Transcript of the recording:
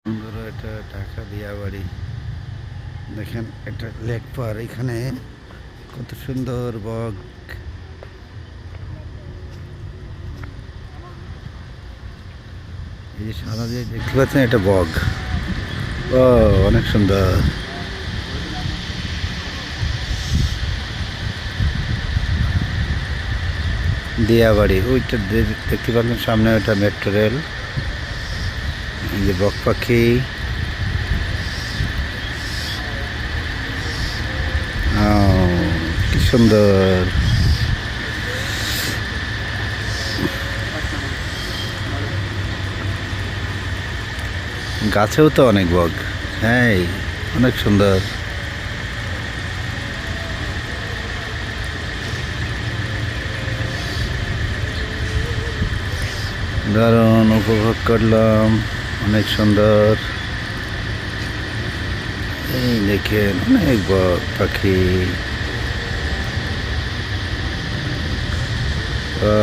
সুন্দর এটা ঢাকা দিয়াবাড়ি। দেখেন এটা লেক পার, এখানে কত সুন্দর বগ। এই যে সাদা দিয়ে দেখতে পাচ্ছেন এটা বগ। ও অনেক সুন্দর। দিয়াবাড়ি ওইটা দেখতে পাচ্ছেন সামনে, ওইটা মেট্রো রেল। এই যে বক পাখি। কি সুন্দর। গাছেও তো অনেক বগ। হ্যাঁ, অনেক সুন্দর। দারুণ উপভোগ করলাম, অনেক সুন্দর। এই দেখেন অনেক বক পাখি। ও